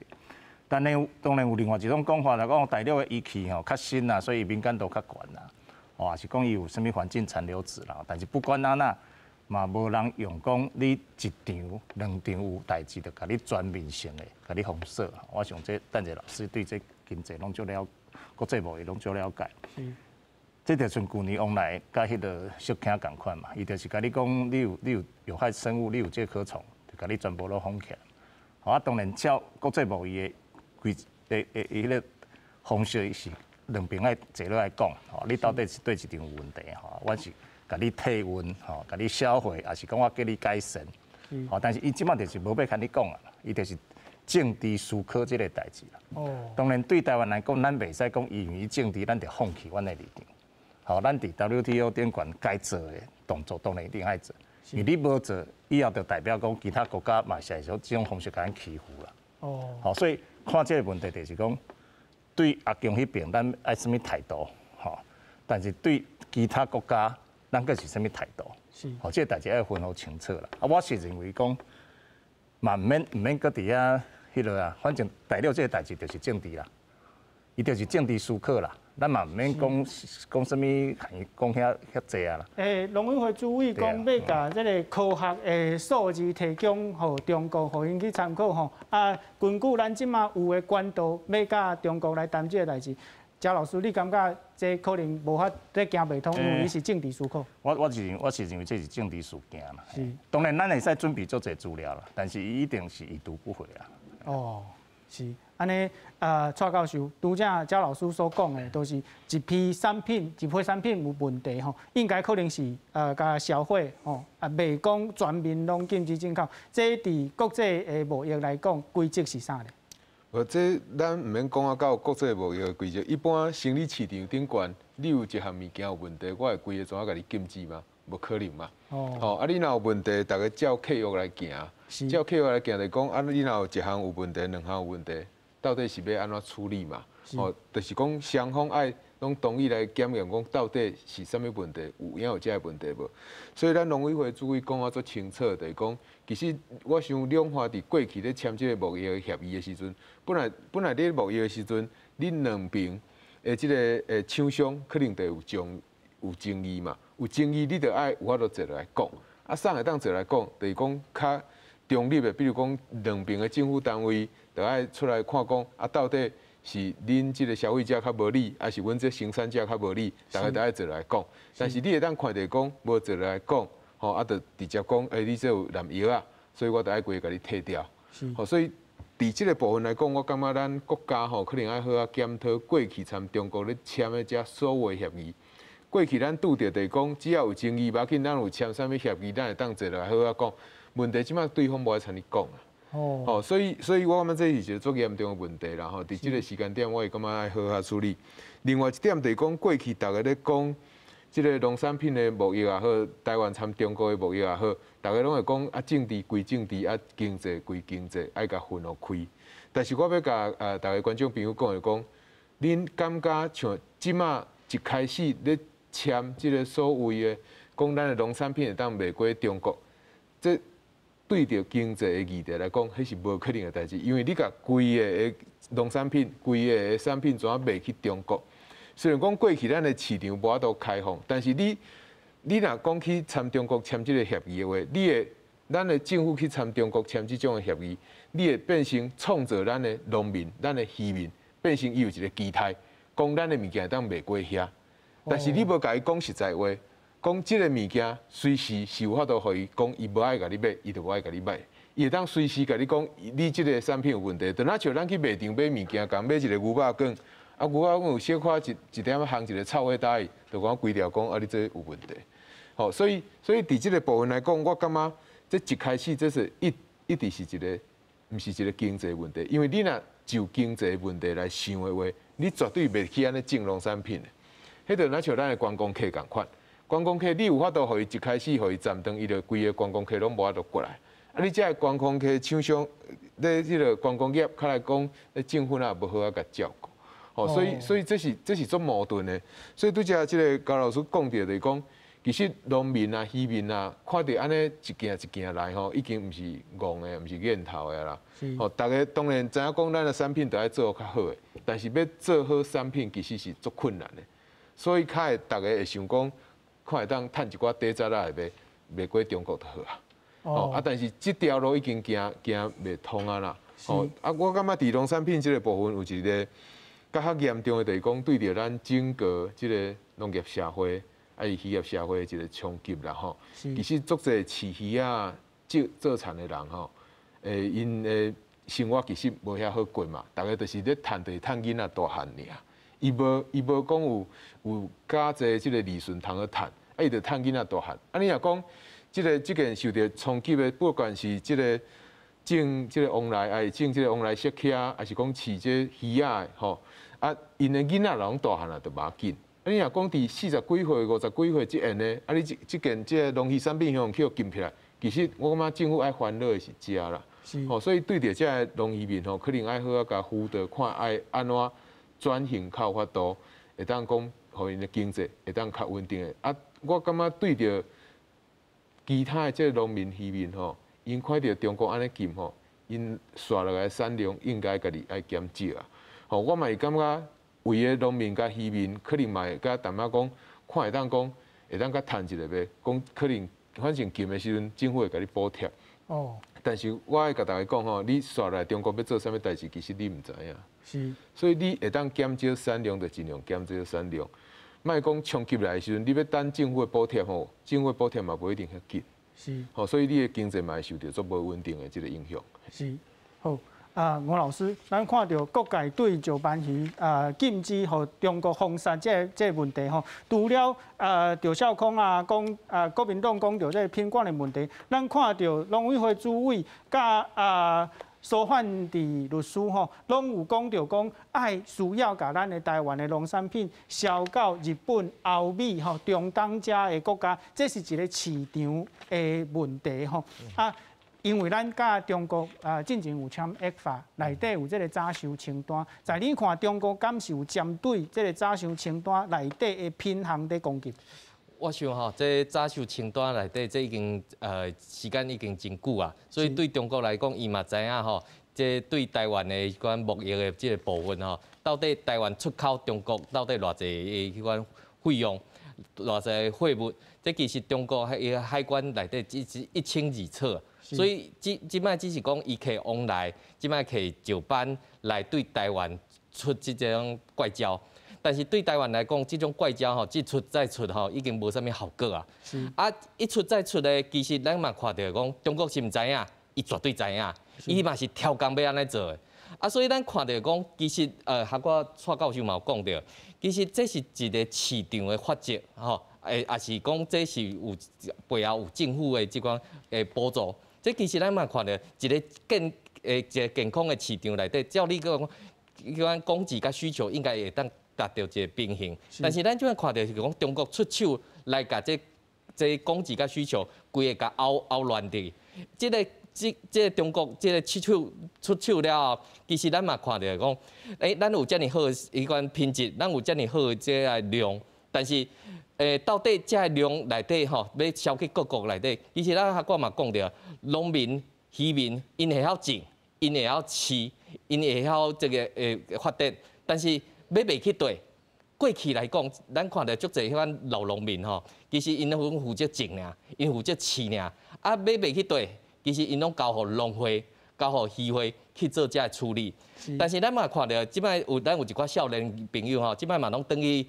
当然有另外一种讲法啦，讲大陆的仪器吼较新啦，所以敏感度较悬啦。哦，也是讲伊有啥物环境残留子啦。但是不管安那，嘛无人用讲你一场、两场有代志，就甲你全面性的甲你封锁。我想这等者老师对这经济拢足了，国际贸易拢足了解。这就像去年往来甲迄个小囝共款嘛，伊就是甲你讲，你有有害生物，你有这颗虫，就甲你全部都封起来。啊，当然照国际贸易的迄个方式是两边爱坐落来讲，吼，你到底是对一场有问题吼，我是甲你体温，吼，甲你消化，还是讲我叫你改善，吼，但是伊即摆就是无要甲你讲啊，伊就是政治思考这个代志啦。哦。当然对台湾来讲，咱袂使讲因为政治，咱就放弃阮的立场。好，咱伫 WTO 顶悬该做的动作，当然一定爱做。因为你无做，以后就代表讲其他国家嘛是会用这种方式甲咱欺负啦。哦。好，所以看这个问题就是讲，对阿强迄边咱爱什么态度，吼？但是对其他国家，咱个是什么态度？是。好，这个代志要分好清楚啦。啊，我是认为讲，嘛唔免搁伫遐迄落啊，反正大陆这个代志就是政治啦，伊就是政治思考啦。咱嘛唔免讲什么，讲遐济啊啦。农委会注意讲要甲这个科学的数字提供互中国，互因去参考吼。啊，根据咱即马有的管道，要甲中国来谈这个代志。焦老师，你感觉这可能无法再行袂通，因为伊是政治思考。我是认为这是政治事件啦。是。当然，咱会使准备足侪资料啦，但是伊一定是已读不回啦。哦，是。安尼，蔡教授，拄则焦老师所讲的，都是一批产品有问题吼，应该可能是甲销毁吼，袂讲全面拢禁止进口。这伫国际的贸易来讲，规则是啥呢？这咱唔免讲到国际贸易的规则，一般生理市场顶悬，你有一项物件有问题，我会规个怎啊甲你禁止吗？无可能嘛。哦。啊，你若有问题，大家照契约来行，照契约来行就讲，啊，你若有一项有问题，两项有问题。到底是要安怎处理嘛？哦，就是讲双方爱拢同意来检验，讲到底是啥物问题，有影有这个问题无？所以咱农委会主委讲啊足清楚，就是讲，其实我想两方伫过去咧签这个贸易的协议的时阵，本来咧贸易的时阵，恁两边的这个厂商可能就有争议嘛，有争议你就爱有法度坐来讲，啊，啥会当坐来讲，就是讲较中立的，比如讲两边的政府单位。就爱出来看讲啊，到底是恁即个消费者较无理，还是阮这生产者较无理？大家都爱坐来讲。但是你会当看着讲，无坐来讲，吼啊，就直接讲，你这有滥药啊，所以我就爱规个甲你退掉。吼，所以伫即个部分来讲，我感觉咱国家吼可能爱好啊检讨过去参中国咧签的这所有的协议。过去咱拄着就是讲，只要有争议，要紧咱有签啥物协议，咱会当坐来好啊讲。问题即摆对方无爱参你讲啊。哦，所以我感觉这是一个足严重的问题啦吼。伫这个时间点，我会感觉爱好好处理。另外一点就是讲，过去大家咧讲，这个农产品的贸易也好，台湾参中国的贸易也好，大家拢会讲啊，政治归政治，啊，经济归经济，爱甲分互开。但是我要甲大家观众朋友讲的讲，恁感觉像即马一开始咧签这个所谓的讲咱的农产品会当卖过中国，这。对着经济的议题来讲，迄是无可能的代志，因为你甲规个农产品、规个产品怎啊卖去中国？虽然讲过去咱的市场无法度开放，但是你若讲去参中国签这个协议的话，咱的政府去参中国签这种的协议，你会变成创造咱的农民、咱的渔民，变成伊有一个期待，讲咱的物件当卖过遐。但是你无甲伊讲实在话。讲即个物件随时是有法度，互伊讲伊无爱甲你买，伊就无爱甲你买。伊会当随时甲你讲，你即个产品有问题。就若像咱去卖场买物件，共买一个牛肉卷，啊牛肉卷有小可一点仔烘一个臭味大，就讲规条讲啊你这有问题。好，所以伫这个部分来讲，我感觉这一开始这是一直是一个，不是一个经济问题，因为你若就经济问题来想的话，你绝对袂去安尼种农产品的。迄就若像咱的观光客共款，观光客你有法度，互伊一开始互伊暂停，伊就规个观光客拢无法度过来。啊，你这个观光客厂商，咧这个观光业，较来讲，政府也无好啊甲照顾。哦，所以这是足矛盾的。所以拄则即个高老师讲到就是讲，其实农民啊、渔民啊，看到安尼一件一件来吼，已经毋是戆的，毋是瘾头的啦。哦，大家当然知影讲，咱的产品都要做较好的，但是要做好产品，其实是足困难的。所以，较会大家会想讲，看会当趁一寡底价来卖过中国就好啊。哦，但是这条路已经行袂通啊啦。哦，我感觉农产品这个部分有一个较严重的，就是讲对着咱整个这个农业社会，渔业社会的一个冲击啦吼。其实足侪饲鱼啊、做产的人吼，因的生活其实无遐好过嘛，大家就是咧趁囡仔大汉尔。伊无讲有加济即个利润通去趁，伊就趁囡仔大汉。你若讲这件受到冲击的，不管是这个种这个往来，种这个往来石刻啊，还是讲饲这鱼啊，吼，因的囡仔拢大汉啊，就无要紧。你若讲伫40几岁、50几岁即样呢，你即件这农渔产品向去禁起来，其实我感觉政府爱烦恼的是这啦。吼，所以对着这个农渔民吼，可能爱好啊，甲辅导，看爱安怎转型较有法度，会当讲，互因的经济会当较稳定的。我感觉对着其他的这农民渔民吼，因看到中国安尼禁吼，因刷落来产量应该家己爱减少啊。吼，我嘛是感觉为个农民甲渔民，可能嘛会甲淡薄讲，看会当讲会当甲趁一个呗，讲可能反正禁的时阵，政府会甲你补贴。哦。但是我爱甲大家讲吼，你刷来中国要做啥物代志，其实你毋知影。是。所以你会当减少产量，就尽量减少产量。莫讲冲击来的时阵，你要等政府的补贴吼，政府的补贴嘛无一定遐紧。是。吼，所以你的经济嘛会受到足无稳定的即个影响。是。好。吴老师，咱看到各界对石斑鱼禁止和中国封杀这问题吼，除了赵少康讲国民党讲到这品管的问题，咱看到农委会主委甲苏焕智律师吼，拢有讲到讲需要甲咱的台湾的农产品销到日本、欧美吼中东遮的国家，这是一个市场的问题吼因为咱甲中国进前有签ECFA，内底有这个早收清单，在你看中国敢是有针对这个早收清单内底的品项在攻击？我想吼，这早收清单内底这已经时间已经真久啊，所以对中国来讲，伊嘛知影吼，这对台湾的迄款贸易的这个部分吼，到底台湾出口中国到底偌济迄款费用，偌济货物，这其实中国海关内底只一清二楚。所以即摆只是讲伊可以往来，即摆可以石斑来对台湾出即种怪招，但是对台湾来讲，即种怪招吼，一出再出吼，已经无啥物效果啊。一出再出的，其实咱嘛看到讲，中国是毋知影，伊绝对知影，伊嘛是挑工要安尼做的。所以咱看到讲，其实学我蔡教授嘛有讲到，其实这是一个市场的法则吼，也是讲这是有背后有政府的即款补助。这其实咱嘛看到一个健康的市场内底，照你讲，供给甲需求应该会当达到一个平衡。但是咱即摆看到是讲中国出手来甲这供给甲需求规个甲拗乱的。这个中国这个出手了后，其实咱嘛看到讲，咱有遮尔好的一款品质，咱有遮尔好的这个量，但是。到底这个量内底吼，要销去各国内底，其实咱我嘛讲着，农民、渔民，因会晓种，因会晓饲，因会晓这个发展，但是要卖去对，过去来讲，咱看到足侪迄款老农民吼，其实因拢负责种尔，因负责饲尔，要卖去对，其实因拢交互农会、交互渔会去做这处理。但是咱嘛看到，即摆咱有一寡少年朋友吼，即摆嘛拢等于。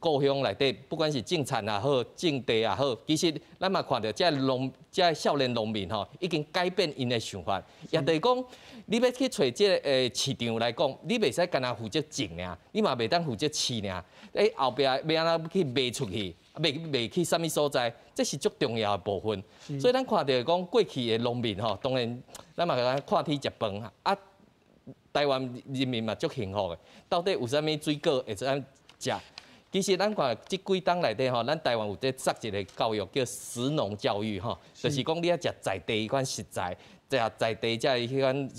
故乡内底，不管是种田也好，种地也好，其实咱嘛看到这少年农民吼，已经改变因的想法。也就是讲，你要去找这个市场来讲，你袂使干那负责种尔，你嘛袂当负责饲尔。后壁要安怎去卖出去，卖去什么所在，这是足重要的部分。所以咱看到讲过去的农民吼，当然咱嘛看天食饭啊，台湾人民嘛足幸福的。到底有啥物水果会使食？其实咱看即几档内底吼，咱台湾有在设一个教育叫食农教育吼，就是讲你要食在地迄款食材。在地遮迄款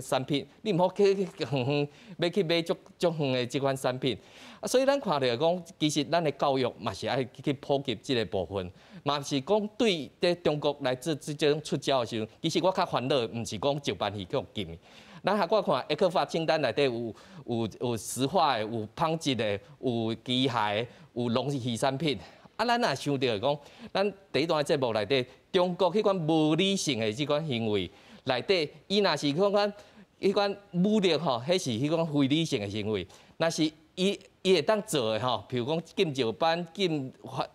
产品，你毋好去远远要去买足远的即款产品。啊，所以咱看到讲，其实咱的教育嘛是爱去普及即个部分，嘛是讲对在中国来自即种出招的时候，其实我较烦恼，毋是讲石斑鱼叫禁。咱下我看科法清单内底有石化的，有纺织的，有机械的，有农渔产品。啊，咱也想到讲，咱第一段节目内底，中国迄款无理性的即款行为内底，伊若是迄款武力吼，迄是迄款非理性的行为。若是伊会当做的吼，譬如讲禁石斑、禁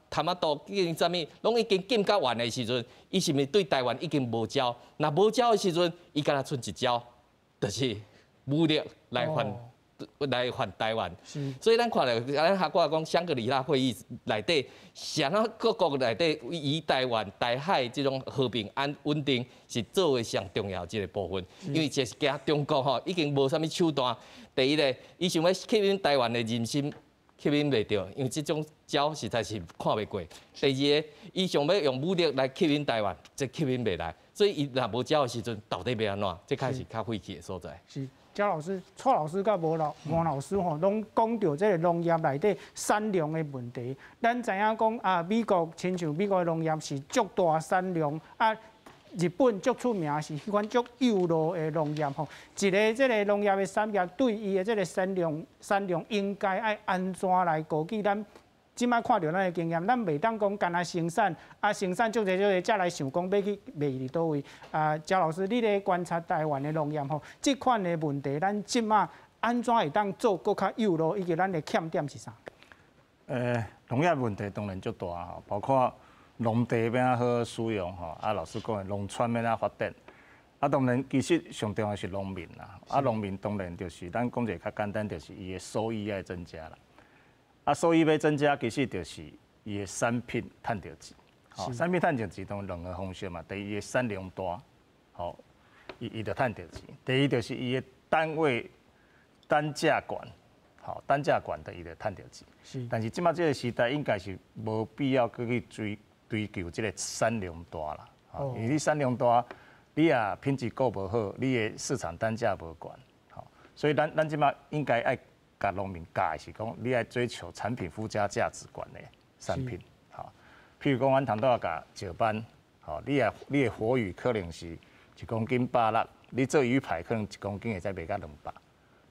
坦马刀、禁啥物，拢已经禁到完的时阵，伊是毋是对台湾已经无招？若无招的时阵，伊敢若剩一招，就是武力来还台湾，所以咱看到咱下我讲香格里拉会议内底，啥各国内底以台湾、台海这种和平安稳定是作为上重要一个部分，因为就是惊中国吼已经无啥物手段。第一咧，伊想要吸引台湾的人心，吸引袂到，因为这种招实在是看袂过。第二个，伊想要用武力来吸引台湾，这吸引袂来，所以伊若无招的时阵，到底要安怎？这开始较晦气的所在。焦老师、蔡老师甲吴老师吼，拢讲到这个农业内底产量的问题。咱知影讲啊，美国亲像美国的农业是足大产量啊，日本足出名是迄款足优柔的农业吼。一个这个农业的产业对伊的这个产量应该爱安怎来估计？咱即摆看到咱的经验，咱袂当讲干那生产啊，生产足侪才来想讲要去卖伫倒位啊。焦老师，你咧观察台湾的农业吼，即款的问题，咱即摆安怎会当做更较有路？以及咱的欠点是啥？农业问题当然足大吼，包括农地要安好使用吼，啊，老师讲的农村要安发展，啊，当然其实上重要是农民啦，啊，农民当然就是咱讲一个较简单，就是伊的收益要增加啦。啊，收益要增加，其实就是伊的产品赚到钱。吼，产品赚到钱当两个方式嘛。第一，伊的产量大，吼，伊就赚到钱。第二，就是伊的单位单价悬，吼，单价悬的伊就赚到钱。是。但是即马这个时代，应该是无必要去追求这个产量大啦。吼，因为你产量大，你也品质够无好，你的市场单价无悬。吼，所以咱即马应该爱。甲农民教的是讲，你爱追求产品附加价值观的产品，吼。譬如讲，阮通到甲石斑，吼，你的活鱼可能是1公斤160，你做鱼排可能1公斤会使卖到200，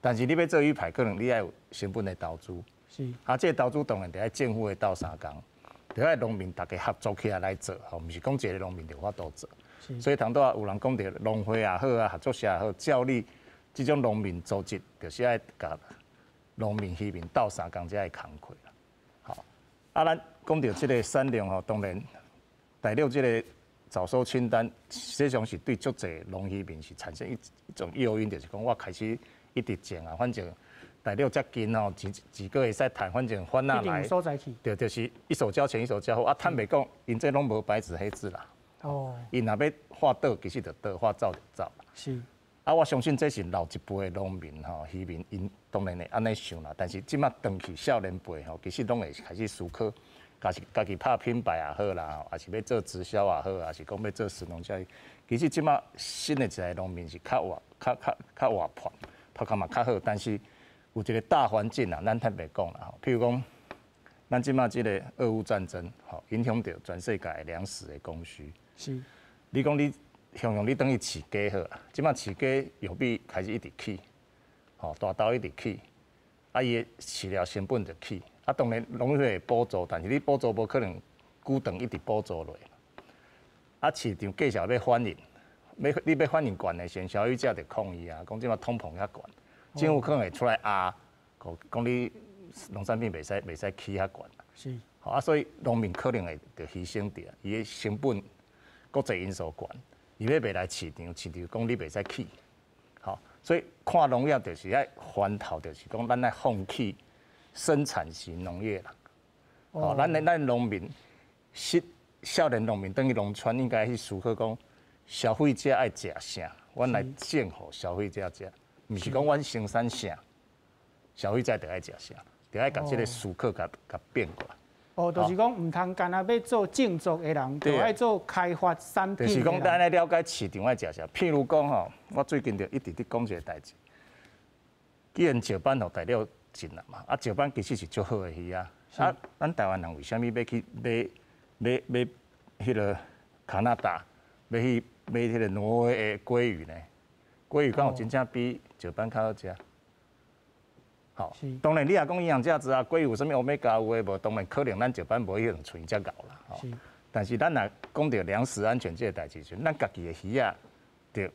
但是你要做鱼排，可能你要有成本的投资。是。啊，这个投资当然得爱政府的斗相共，得爱农民大家合作起来做，吼，毋是讲一个农民就法度做。所以通到有人讲着农会也好啊，合作社也好，照你这种农民组织，就是爱甲。农民、渔民斗相共才会工课啦，好。啊，咱讲到这个产量吼，当然第6这个早收清单，实际上是对足侪农渔民是产生一种诱因，就是讲我开始一直种啊，反正第6遮近吼，几个会使赚，反正反哪来，对，就是一手交钱一手交货啊。坦白讲，因这拢无白纸黑字啦。哦。因若要画倒，其实就倒；画走就走啦。是。啊，我相信这是老一辈的农民吼、渔民，因当然会安尼想啦。但是即马长去少年辈吼，其实拢会开始思考，家己拍品牌也好啦，还是要做直销也好，还是讲要做食农教育。其实即马新的一代农民是较活泼，头壳嘛较好，但是有一个大环境啊，咱坦白讲啦，譬如讲，咱即马即个俄乌战争，吼，影响到全世界的粮食的供需。是。你讲你。形容你等于饲鸡好啊，即马饲鸡药比开始一直起，吼大豆一直起，啊伊的饲料成本就起，啊当然农会补助，但是你补助无可能久长一直补助落，啊市场继续要反映，你要反映悬的，先消费者就抗议啊，讲即马通膨遐悬，政府可能会出来压，讲你农产品袂使起遐悬，是，好啊，所以农民可能会就牺牲掉，伊的成本国际因素悬。伊要卖来市场讲你袂使起，好，所以看农业就是爱翻头，就是讲咱爱放弃生产型农业啦，哦，咱农民，少年农民等于农村应该去思考讲，消费者爱食啥，阮来种互消费者食，毋是讲阮生产啥，消费者就爱食啥，就爱甲即个思考甲变过来。哦，就是讲唔通干那要做种植的人，就爱做开发产品。就是讲，咱来了解市场爱食啥。譬如讲吼，我最近就一直伫讲一个代志。既然石斑互大陆进来嘛，啊，石斑其实是足好的鱼啊。啊，咱台湾人为虾米要去买迄个加拿大，要去买迄个挪威的鲑鱼呢？鲑鱼敢有真正比石斑较好食？好，当然你也讲营养价值啊，鲑鱼有啥物欧米伽有诶无？当然可能咱石斑无迄种纯遮高啦。吼，但是咱若讲到粮食安全这个代志时，咱家己的鱼啊，着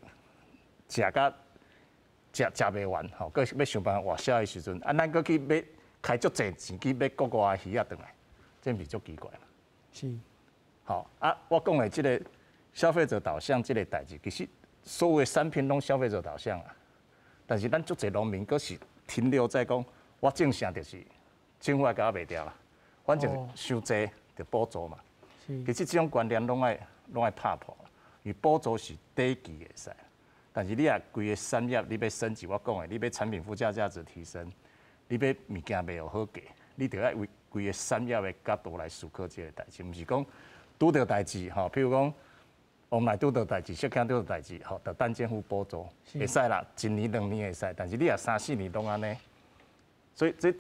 食甲食袂完，吼，搁要想办法活销的时阵，啊，咱搁去买开足侪钱去买国外的鱼啊，转来，这毋是足奇怪嘛？是。好啊，我讲的即个消费者导向这个代志，其实所有的产品拢消费者导向啊，但是咱足侪农民搁是。停留在讲，我种啥就是政府也甲我卖掉啦，反正伤济就补助嘛。其实这种观念拢爱拍破啦，因为补助是短期会使，但是你啊规个产业你要升级，我讲的，你要产品附加价值提升，你要物件卖好价，你就要为规个产业的角度来思考这个代志，毋是讲拄到代志吼，譬如讲。往来拄到代志，小康拄到代志，吼，就等政府补助，会使啦，一年2年会使，但是你若3、4年拢安尼，所以这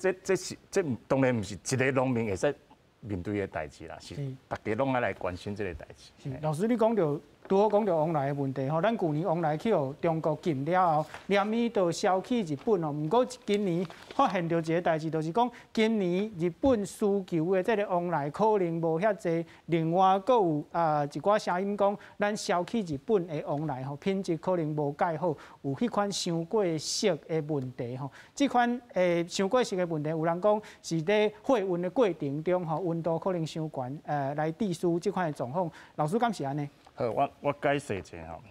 当然毋是一个农民会使面对的代志啦，是大家拢爱来关心这个代志。老师，你讲到拄好讲到往来的问题吼，咱去年往来去互中国禁了后，连伊就销去日本哦。毋过今年发现到一个代志，就是讲今年日本需求的这个往来可能无遐济，另外佫有一寡声音讲，咱销去日本的往来吼，品质可能无介好，有迄款伤过熟的问题吼。即款伤过熟的问题，有人讲是在货运的过程中吼，温度可能伤悬，来致使即款的状况。老师敢是安尼？好，我解释一下吼。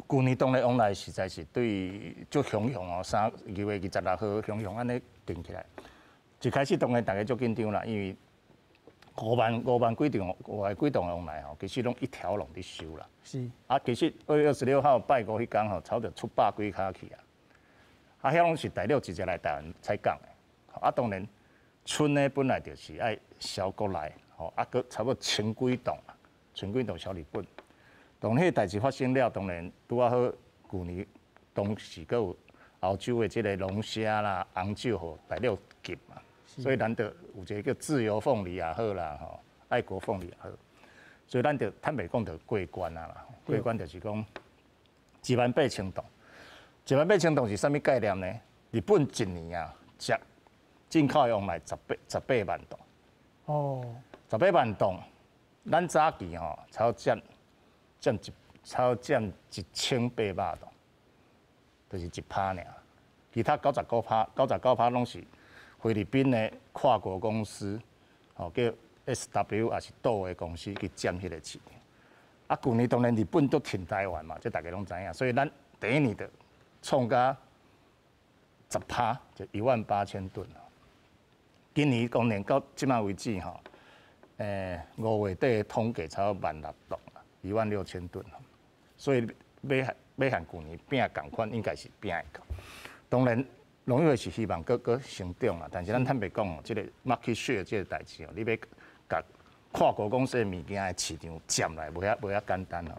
去年当然往来实在是对足汹涌哦，2月26号汹涌安尼定起来。一开始当然大家足紧张啦，因为5万几吨往来吼，其实拢一条龙伫收啦。是。啊，其实2月26号拜五迄天吼，差不多出100几卡去啊。啊，遐拢是大陆直接来台湾采港的。啊，当然春呢本来就是爱销国内，吼，啊，佮差不多1000几吨啊，1000几吨销日本。当迄个代志发生了，当然拄啊好，去年当时佮有澳洲的即个龙虾啦、红酒吼大陆进嘛，所以咱就有一个叫自由凤梨也好啦，吼，爱国凤梨也好，所以咱就坦白讲就过关啊啦。过关就是讲18000吨，18000吨是啥物概念呢？日本一年啊，进口的往来18万吨。哦，18万吨，咱早期吼超占1800吨，就是1%尔。其他99%拢是菲律宾的跨国公司，吼叫 SW 也是岛的公司去占迄个市场。啊，去年当然日本都挺台湾嘛，这大家拢知影，所以咱第一年就创加10%，就18000吨。今年当然到即马为止吼，5月底的统计差不多16000吨，16000吨。所以要和去年拼共款，应该是拼会到。当然，农业会是希望搁成长啦，但是咱坦白讲哦，即个 market share 这个代志哦，你要甲跨国公司的物件的市场占来，无遐简单哦。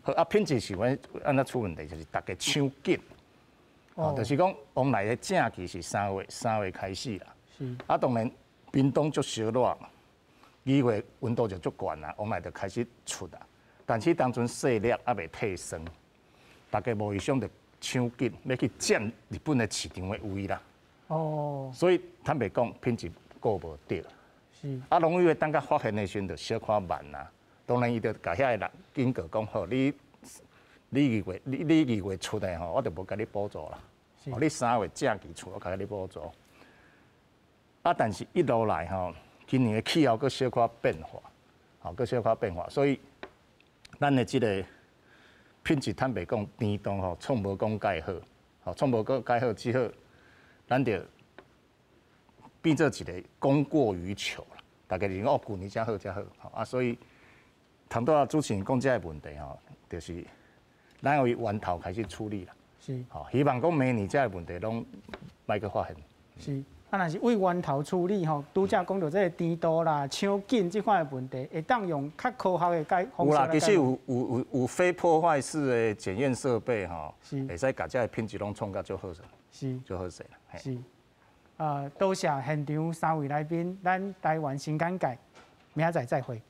好啊，品质是安怎出问题，就是大家抢紧。哦，就是讲往来的正期是3月开始啦。啊，当然冰冻足小热，2月温度就足悬啦，往来就开始出啦。但是当阵细粒还未退生，大家无意想着抢紧要去占日本的市场的位啦。哦。所以坦白讲，品质顾无着。是。啊，农业等甲发现的时阵就小可慢啦。当然伊就甲遐个人警告讲，好，你2月出的吼，我就无甲你补助啦。哦，你3月正期出，我甲你补助。啊，但是一路来吼，今年的气候佫小可变化，吼，佫小可变化，所以。咱的即个品质坦白讲，甜度吼，创无讲介好，吼，创无讲介好，只好咱就变做一个供过于求啦。大家就讲哦，旧年才好才好，啊，所以谈到主持人讲这个问题吼，就是咱由源头开始处理啦。是。好，希望讲明年这个问题拢莫去发现。是。啊，若是为源头处理吼，拄则讲到这个甜度啦、抢紧这款的问题，会当用较科学的方式。有啦，其实有非破坏式的检验设备吼，会使把这个品质拢创甲足好势。是。足好势啦。是。多谢现场3位来宾，咱台湾新干界，明仔载再会。